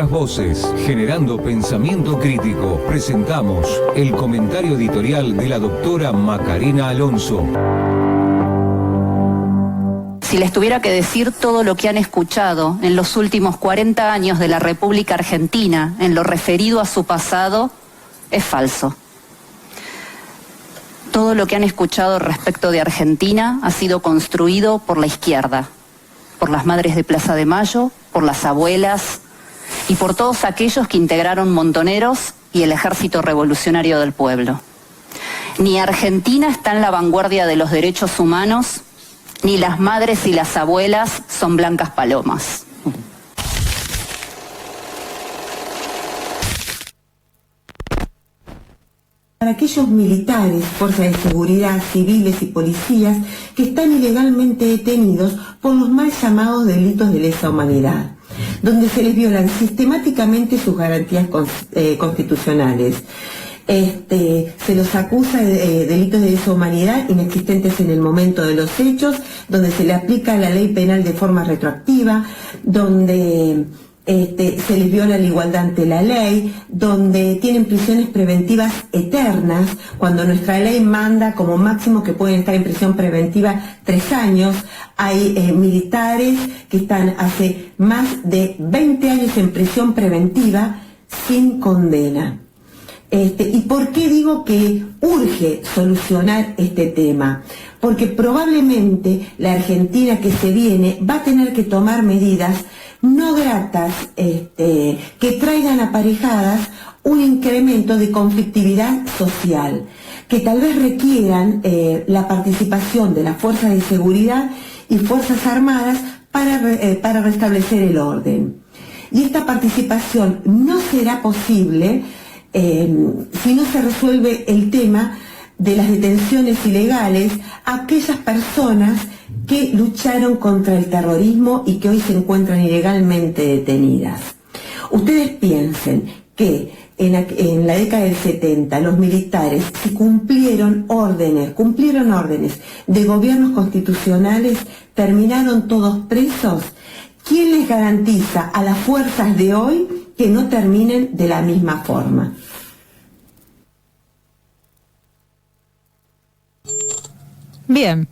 Nuevas voces, generando pensamiento crítico. Presentamos el comentario editorial de la doctora Macarena Alonso. Si les tuviera que decir todo lo que han escuchado en los últimos 40 años de la República Argentina en lo referido a su pasado, es falso. Todo lo que han escuchado respecto de Argentina ha sido construido por la izquierda, por las madres de Plaza de Mayo, por las abuelas y por todos aquellos que integraron Montoneros y el Ejército Revolucionario del Pueblo. Ni Argentina está en la vanguardia de los derechos humanos, ni las madres y las abuelas son blancas palomas. Para aquellos militares, fuerzas de seguridad, civiles y policías que están ilegalmente detenidos por los mal llamados delitos de lesa humanidad, donde se les violan sistemáticamente sus garantías constitucionales. Se los acusa de delitos de lesa humanidad inexistentes en el momento de los hechos, donde se le aplica la ley penal de forma retroactiva, donde se les viola la igualdad ante la ley, donde tienen prisiones preventivas eternas, cuando nuestra ley manda como máximo que pueden estar en prisión preventiva 3 años. Hay militares que están hace más de 20 años en prisión preventiva sin condena. ¿Y por qué digo que urge solucionar este tema? Porque probablemente la Argentina que se viene va a tener que tomar medidas no gratas que traigan aparejadas un incremento de conflictividad social, que tal vez requieran la participación de las fuerzas de seguridad y fuerzas armadas para restablecer el orden. Y esta participación no será posible si no se resuelve el tema de las detenciones ilegales a aquellas personas que lucharon contra el terrorismo y que hoy se encuentran ilegalmente detenidas. Ustedes piensen que en la década del 70 los militares, si cumplieron órdenes de gobiernos constitucionales, terminaron todos presos. ¿Quién les garantiza a las fuerzas de hoy que no terminen de la misma forma? Bien,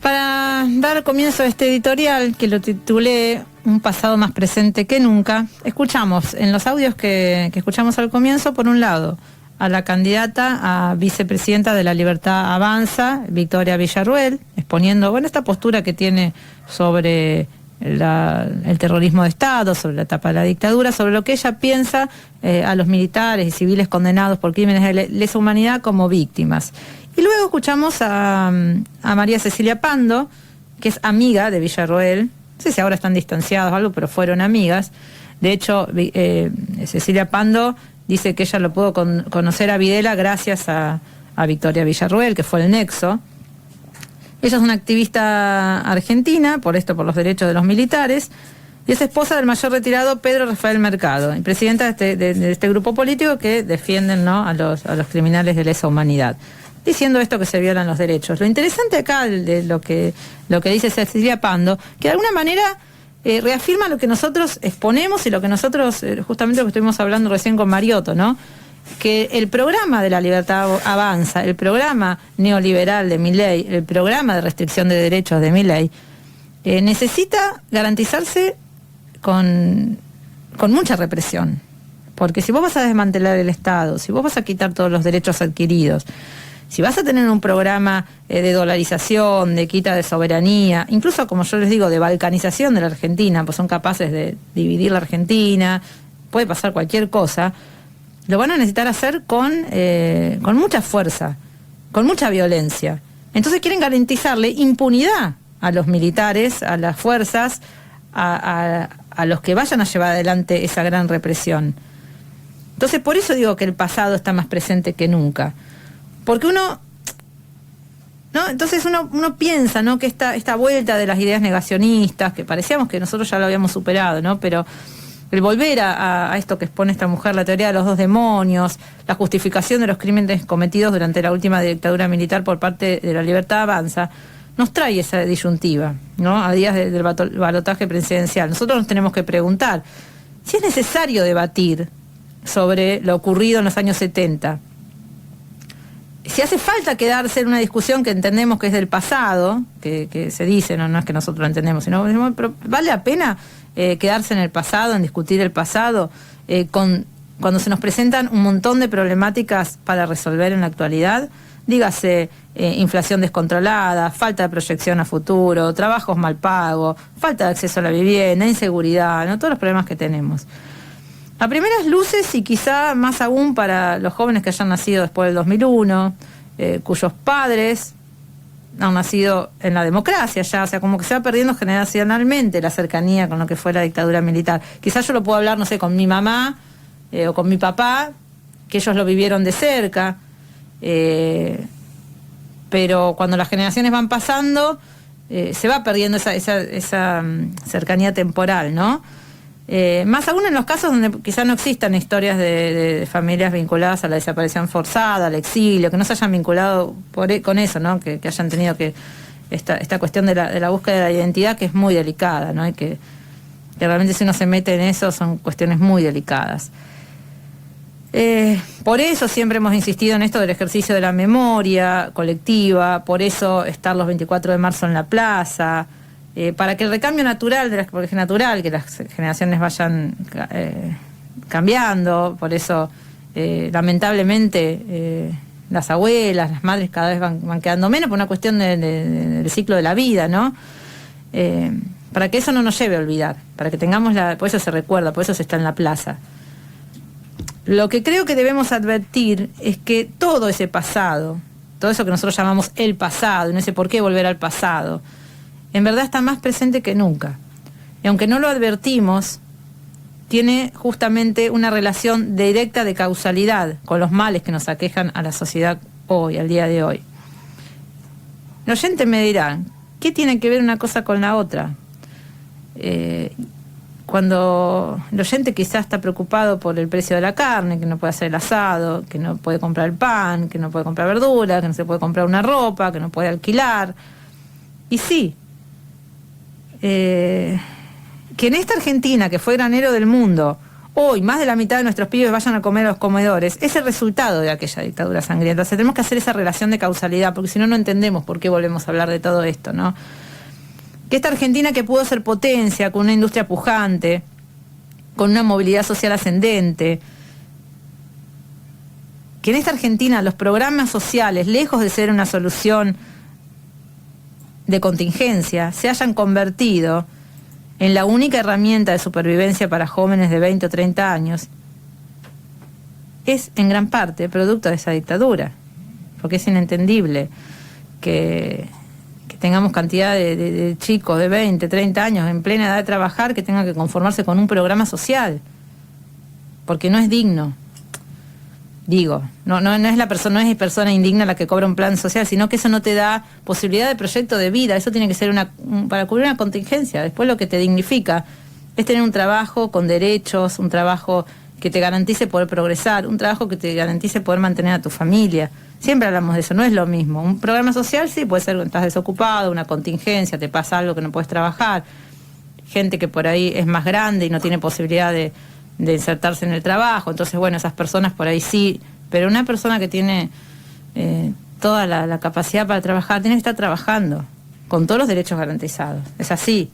para dar comienzo a este editorial, que lo titulé Un pasado más presente que nunca, escuchamos en los audios que escuchamos al comienzo, por un lado, a la candidata a vicepresidenta de La Libertad Avanza, Victoria Villarruel, exponiendo esta postura que tiene sobre el terrorismo de Estado, sobre la etapa de la dictadura, sobre lo que ella piensa a los militares y civiles condenados por crímenes de lesa humanidad como víctimas. Y luego escuchamos a María Cecilia Pando, que es amiga de Villarroel. No sé si ahora están distanciados o algo, pero fueron amigas. De hecho, Cecilia Pando dice que ella lo pudo conocer a Videla gracias a Victoria Villarroel, que fue el nexo. Ella es una activista argentina, por los derechos de los militares, y es esposa del mayor retirado Pedro Rafael Mercado, y presidenta de este grupo político que defienden, ¿no?, a los criminales de lesa humanidad, diciendo esto, que se violan los derechos. Lo interesante acá de lo que dice Cecilia Pando, que de alguna manera reafirma lo que nosotros exponemos y lo que nosotros, justamente lo que estuvimos hablando recién con Mariotto, ¿no?, que el programa de La Libertad Avanza, el programa neoliberal de Milei, el programa de restricción de derechos de Milei, necesita garantizarse con mucha represión. Porque si vos vas a desmantelar el Estado, si vos vas a quitar todos los derechos adquiridos, si vas a tener un programa de dolarización, de quita de soberanía, incluso, como yo les digo, de balcanización de la Argentina, pues son capaces de dividir la Argentina, puede pasar cualquier cosa, lo van a necesitar hacer con mucha fuerza, con mucha violencia. Entonces quieren garantizarle impunidad a los militares, a las fuerzas, a los que vayan a llevar adelante esa gran represión. Entonces, por eso digo que el pasado está más presente que nunca. Porque uno piensa, ¿no?, que esta vuelta de las ideas negacionistas, que parecíamos que nosotros ya lo habíamos superado, ¿no?, pero el volver a esto que expone esta mujer, la teoría de los dos demonios, la justificación de los crímenes cometidos durante la última dictadura militar por parte de La Libertad Avanza, nos trae esa disyuntiva, ¿no?, a días del balotaje presidencial. Nosotros nos tenemos que preguntar si es necesario debatir sobre lo ocurrido en los años 70, si hace falta quedarse en una discusión que entendemos que es del pasado, que se dice, no es que nosotros lo entendemos, sino pero ¿vale la pena quedarse en el pasado, en discutir el pasado, cuando se nos presentan un montón de problemáticas para resolver en la actualidad? Dígase inflación descontrolada, falta de proyección a futuro, trabajos mal pagos, falta de acceso a la vivienda, inseguridad, ¿no? Todos los problemas que tenemos. A primeras luces, y quizá más aún para los jóvenes que hayan nacido después del 2001, cuyos padres han nacido en la democracia ya, o sea, como que se va perdiendo generacionalmente la cercanía con lo que fue la dictadura militar. Quizás yo lo puedo hablar, no sé, con mi mamá o con mi papá, que ellos lo vivieron de cerca, pero cuando las generaciones van pasando, se va perdiendo esa cercanía temporal, ¿no? Más aún en los casos donde quizás no existan historias de familias vinculadas a la desaparición forzada, al exilio, que no se hayan vinculado con eso, ¿no? Que hayan tenido que esta cuestión de la búsqueda de la identidad, que es muy delicada, ¿no? Y que realmente si uno se mete en eso son cuestiones muy delicadas. Por eso siempre hemos insistido en esto del ejercicio de la memoria colectiva, por eso estar los 24 de marzo en la plaza, para que el recambio natural, porque es natural que las generaciones vayan cambiando, por eso lamentablemente las abuelas, las madres cada vez van quedando menos por una cuestión del ciclo de la vida, ¿no? Para que eso no nos lleve a olvidar, para que tengamos por eso se recuerda, por eso se está en la plaza. Lo que creo que debemos advertir es que todo ese pasado, todo eso que nosotros llamamos el pasado, no sé por qué volver al pasado, en verdad está más presente que nunca. Y aunque no lo advertimos, tiene justamente una relación directa de causalidad con los males que nos aquejan a la sociedad hoy, al día de hoy. El oyente me dirá, ¿qué tiene que ver una cosa con la otra? Cuando el oyente quizás está preocupado por el precio de la carne, que no puede hacer el asado, que no puede comprar el pan, que no puede comprar verdura, que no se puede comprar una ropa, que no puede alquilar. Y sí, que en esta Argentina, que fue granero del mundo, hoy más de la mitad de nuestros pibes vayan a comer a los comedores, es el resultado de aquella dictadura sangrienta. O sea, tenemos que hacer esa relación de causalidad, porque si no, no entendemos por qué volvemos a hablar de todo esto, ¿no? Que esta Argentina que pudo ser potencia, con una industria pujante, con una movilidad social ascendente, que en esta Argentina los programas sociales, lejos de ser una solución de contingencia, se hayan convertido en la única herramienta de supervivencia para jóvenes de 20 o 30 años, es en gran parte producto de esa dictadura, porque es inentendible que tengamos cantidad de chicos de 20, 30 años en plena edad de trabajar que tengan que conformarse con un programa social, porque no es digno. Digo, no es persona indigna la que cobra un plan social, sino que eso no te da posibilidad de proyecto de vida. Eso tiene que ser para cubrir una contingencia. Después lo que te dignifica es tener un trabajo con derechos, un trabajo que te garantice poder progresar, un trabajo que te garantice poder mantener a tu familia. Siempre hablamos de eso, no es lo mismo. Un programa social sí puede ser cuando estás desocupado, una contingencia, te pasa algo que no puedes trabajar. Gente que por ahí es más grande y no tiene posibilidad de insertarse en el trabajo, entonces bueno, esas personas por ahí sí, pero una persona que tiene toda la capacidad para trabajar, tiene que estar trabajando, con todos los derechos garantizados, es así.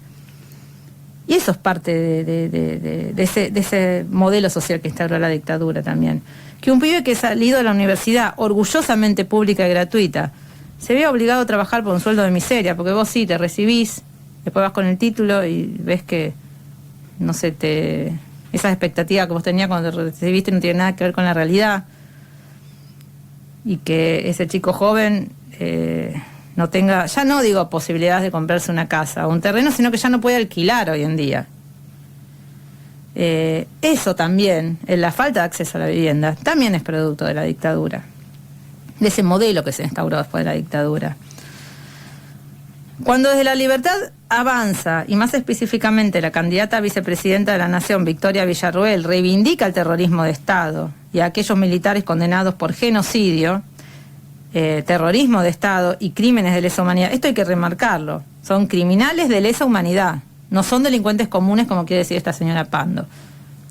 Y eso es parte de ese modelo social que instauró la dictadura también. Que un pibe que ha salido de la universidad, orgullosamente pública y gratuita, se vea obligado a trabajar por un sueldo de miseria, porque vos sí, te recibís, después vas con el título y ves que, no sé, esas expectativas que vos tenías cuando te recibiste no tienen nada que ver con la realidad, y que ese chico joven no tenga, ya no digo posibilidades de comprarse una casa o un terreno, sino que ya no puede alquilar hoy en día. Eso también, la falta de acceso a la vivienda, también es producto de la dictadura, de ese modelo que se instauró después de la dictadura. Cuando desde La Libertad avanza, y más específicamente la candidata a vicepresidenta de la Nación, Victoria Villarroel, reivindica el terrorismo de Estado y a aquellos militares condenados por genocidio, terrorismo de Estado y crímenes de lesa humanidad, esto hay que remarcarlo, son criminales de lesa humanidad, no son delincuentes comunes como quiere decir esta señora Pando.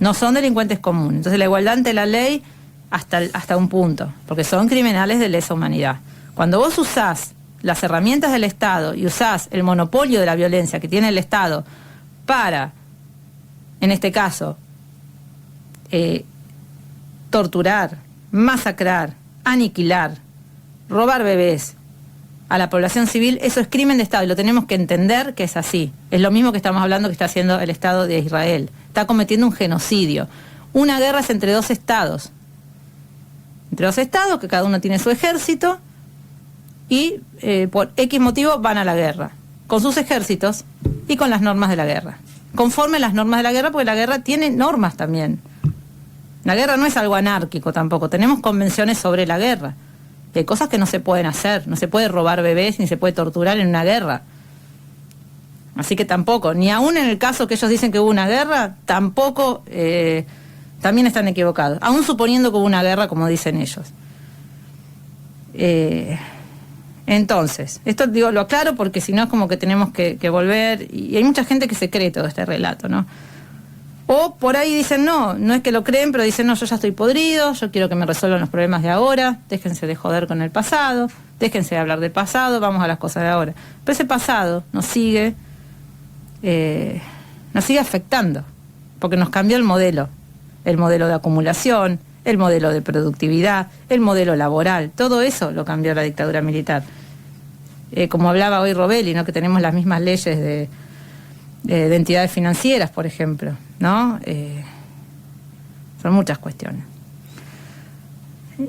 No son delincuentes comunes. Entonces la igualdad ante la ley hasta un punto, porque son criminales de lesa humanidad. Cuando vos usás las herramientas del Estado y usás el monopolio de la violencia que tiene el Estado para, en este caso, torturar, masacrar, aniquilar, robar bebés a la población civil, eso es crimen de Estado y lo tenemos que entender que es así. Es lo mismo que estamos hablando que está haciendo el Estado de Israel. Está cometiendo un genocidio. Una guerra es entre dos estados. Entre dos estados que cada uno tiene su ejército y por X motivo van a la guerra. Con sus ejércitos y con las normas de la guerra. Conforme las normas de la guerra, porque la guerra tiene normas también. La guerra no es algo anárquico tampoco. Tenemos convenciones sobre la guerra. Hay cosas que no se pueden hacer. No se puede robar bebés ni se puede torturar en una guerra. Así que tampoco, ni aún en el caso que ellos dicen que hubo una guerra, tampoco, también están equivocados. Aún suponiendo que hubo una guerra, como dicen ellos. Entonces, esto digo, lo aclaro porque si no es como que tenemos que volver, y hay mucha gente que se cree todo este relato, ¿no? O por ahí dicen, no es que lo creen, pero dicen, no, yo ya estoy podrido, yo quiero que me resuelvan los problemas de ahora, déjense de joder con el pasado, déjense de hablar del pasado, vamos a las cosas de ahora. Pero ese pasado nos sigue afectando, porque nos cambió el modelo de acumulación, el modelo de productividad, el modelo laboral, todo eso lo cambió la dictadura militar. Como hablaba hoy Robelli, ¿no? Que tenemos las mismas leyes de entidades financieras, por ejemplo, ¿no? Son muchas cuestiones.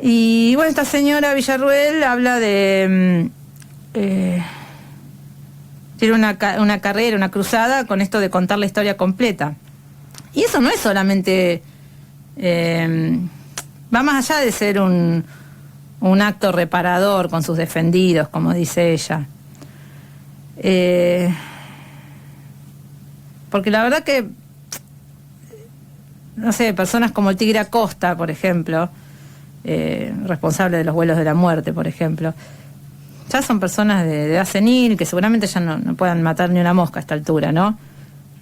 Y bueno, esta señora Villarruel habla de tiene una carrera, una cruzada con esto de contar la historia completa. Y eso no es solamente va más allá de ser un acto reparador con sus defendidos, como dice ella. Porque la verdad que, no sé, personas como el Tigre Acosta, por ejemplo, responsable de los vuelos de la muerte, por ejemplo, ya son personas de edad senil que seguramente ya no puedan matar ni una mosca a esta altura, ¿no?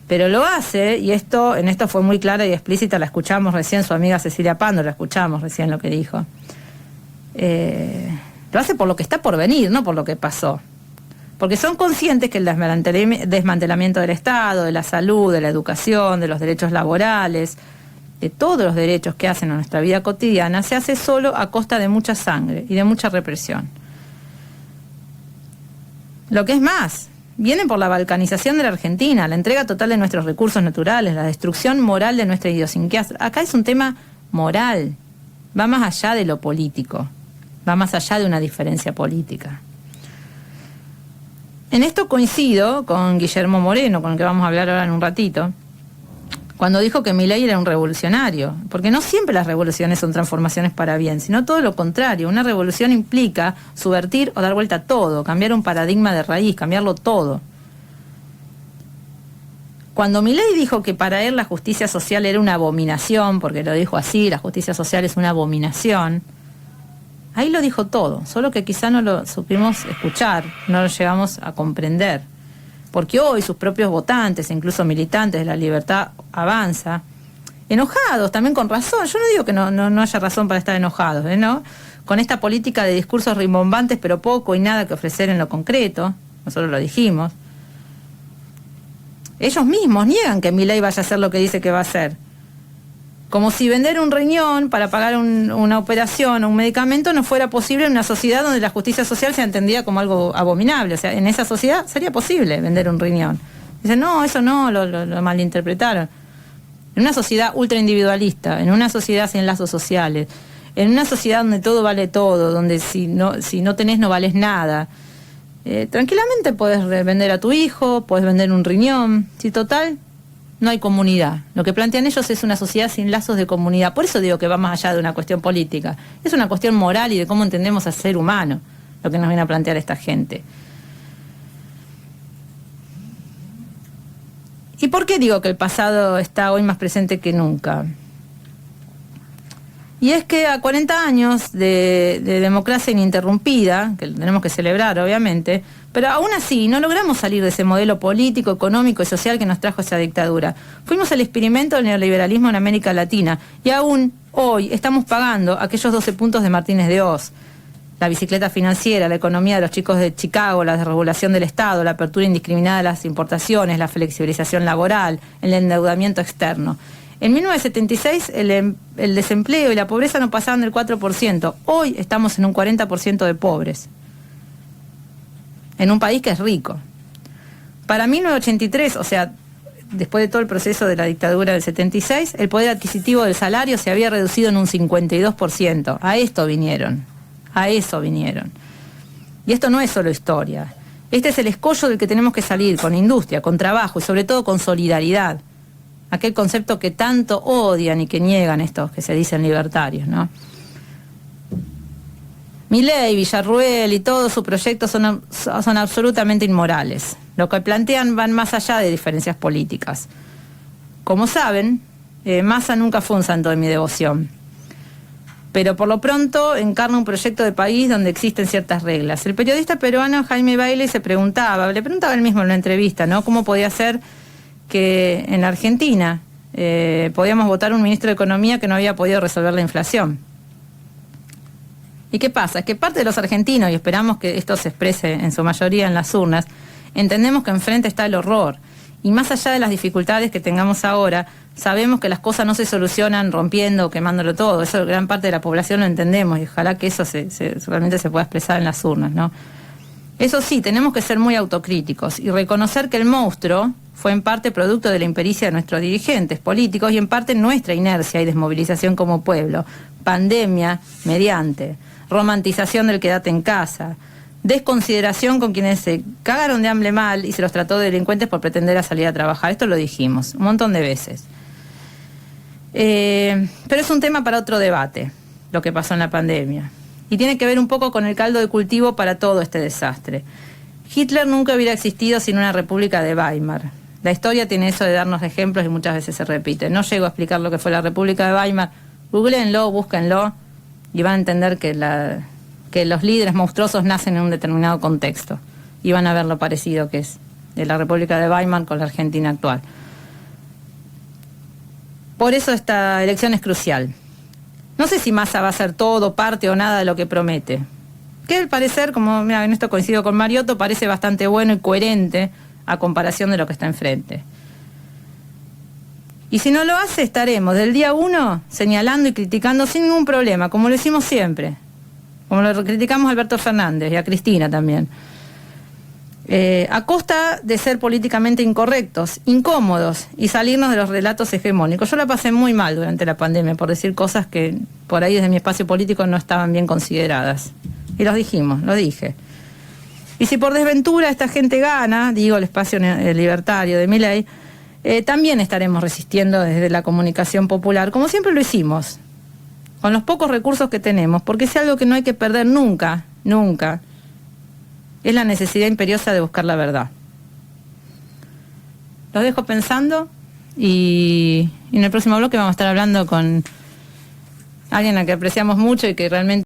Pero lo hace, y en esto fue muy clara y explícita, la escuchamos recién, su amiga Cecilia Pando, la escuchamos recién lo que dijo. Lo hace por lo que está por venir, no por lo que pasó. Porque son conscientes que el desmantelamiento del Estado, de la salud, de la educación, de los derechos laborales, de todos los derechos que hacen a nuestra vida cotidiana, se hace solo a costa de mucha sangre y de mucha represión. Lo que es más, vienen por la balcanización de la Argentina, la entrega total de nuestros recursos naturales, la destrucción moral de nuestra idiosincrasia. Acá es un tema moral, va más allá de lo político, va más allá de una diferencia política. En esto coincido con Guillermo Moreno, con el que vamos a hablar ahora en un ratito, cuando dijo que Milei era un revolucionario, porque no siempre las revoluciones son transformaciones para bien, sino todo lo contrario. Una revolución implica subvertir o dar vuelta a todo, cambiar un paradigma de raíz, cambiarlo todo. Cuando Milei dijo que para él la justicia social era una abominación, porque lo dijo así, la justicia social es una abominación, ahí lo dijo todo, solo que quizá no lo supimos escuchar, no lo llegamos a comprender. Porque hoy sus propios votantes, incluso militantes de La Libertad Avanza, enojados, también con razón, yo no digo que no haya razón para estar enojados, ¿no? Con esta política de discursos rimbombantes, pero poco y nada que ofrecer en lo concreto, nosotros lo dijimos. Ellos mismos niegan que Milei vaya a hacer lo que dice que va a hacer. Como si vender un riñón para pagar una operación o un medicamento no fuera posible en una sociedad donde la justicia social se entendía como algo abominable. O sea, en esa sociedad sería posible vender un riñón. Dicen, no, eso no, lo malinterpretaron. En una sociedad ultraindividualista, en una sociedad sin lazos sociales, en una sociedad donde todo vale todo, donde si no tenés no vales nada, tranquilamente podés vender a tu hijo, podés vender un riñón, si total no hay comunidad. Lo que plantean ellos es una sociedad sin lazos de comunidad. Por eso digo que va más allá de una cuestión política. Es una cuestión moral y de cómo entendemos al ser humano, lo que nos viene a plantear esta gente. ¿Y por qué digo que el pasado está hoy más presente que nunca? Y es que a 40 años de democracia ininterrumpida, que tenemos que celebrar obviamente, pero aún así no logramos salir de ese modelo político, económico y social que nos trajo esa dictadura. Fuimos el experimento del neoliberalismo en América Latina y aún hoy estamos pagando aquellos 12 puntos de Martínez de Oz. La bicicleta financiera, la economía de los chicos de Chicago, la desregulación del Estado, la apertura indiscriminada de las importaciones, la flexibilización laboral, el endeudamiento externo. En 1976 el desempleo y la pobreza no pasaban del 4%. Hoy estamos en un 40% de pobres. En un país que es rico. Para 1983, o sea, después de todo el proceso de la dictadura del 76, el poder adquisitivo del salario se había reducido en un 52%. A esto vinieron. A eso vinieron. Y esto no es solo historia. Este es el escollo del que tenemos que salir, con industria, con trabajo y sobre todo con solidaridad. Aquel concepto que tanto odian y que niegan estos que se dicen libertarios, ¿no? Milei, Villarruel y todos sus proyectos son absolutamente inmorales. Lo que plantean van más allá de diferencias políticas. Como saben, Massa nunca fue un santo de mi devoción. Pero por lo pronto encarna un proyecto de país donde existen ciertas reglas. El periodista peruano Jaime Bailey le preguntaba él mismo en una entrevista, ¿no? ¿Cómo podía ser que en Argentina podíamos votar un ministro de Economía que no había podido resolver la inflación? ¿Y qué pasa? Es que parte de los argentinos, y esperamos que esto se exprese en su mayoría en las urnas, entendemos que enfrente está el horror. Y más allá de las dificultades que tengamos ahora, sabemos que las cosas no se solucionan rompiendo o quemándolo todo. Eso gran parte de la población lo entendemos y ojalá que eso realmente se pueda expresar en las urnas, ¿no? Eso sí, tenemos que ser muy autocríticos y reconocer que el monstruo fue en parte producto de la impericia de nuestros dirigentes políticos y en parte nuestra inercia y desmovilización como pueblo. Pandemia mediante, romantización del quédate en casa, desconsideración con quienes se cagaron de hambre mal y se los trató de delincuentes por pretender a salir a trabajar. Esto lo dijimos un montón de veces. Pero es un tema para otro debate, lo que pasó en la pandemia. Y tiene que ver un poco con el caldo de cultivo para todo este desastre. Hitler nunca hubiera existido sin una república de Weimar. La historia tiene eso de darnos ejemplos y muchas veces se repite. No llego a explicar lo que fue la república de Weimar. Googleenlo, búsquenlo y van a entender que los líderes monstruosos nacen en un determinado contexto. Y van a ver lo parecido que es de la república de Weimar con la Argentina actual. Por eso esta elección es crucial. No sé si Massa va a hacer todo, parte o nada de lo que promete. Que al parecer, como mira, en esto coincido con Mariotto, parece bastante bueno y coherente a comparación de lo que está enfrente. Y si no lo hace, estaremos del día 1 señalando y criticando sin ningún problema, como lo hicimos siempre. Como lo criticamos a Alberto Fernández y a Cristina también. A costa de ser políticamente incorrectos, incómodos y salirnos de los relatos hegemónicos. Yo la pasé muy mal durante la pandemia por decir cosas que por ahí desde mi espacio político no estaban bien consideradas. Y lo dije. Y si por desventura esta gente gana, digo el espacio libertario de Milei, también estaremos resistiendo desde la comunicación popular, como siempre lo hicimos, con los pocos recursos que tenemos, porque es algo que no hay que perder nunca, nunca. Es la necesidad imperiosa de buscar la verdad. Los dejo pensando y en el próximo bloque vamos a estar hablando con alguien a que apreciamos mucho y que realmente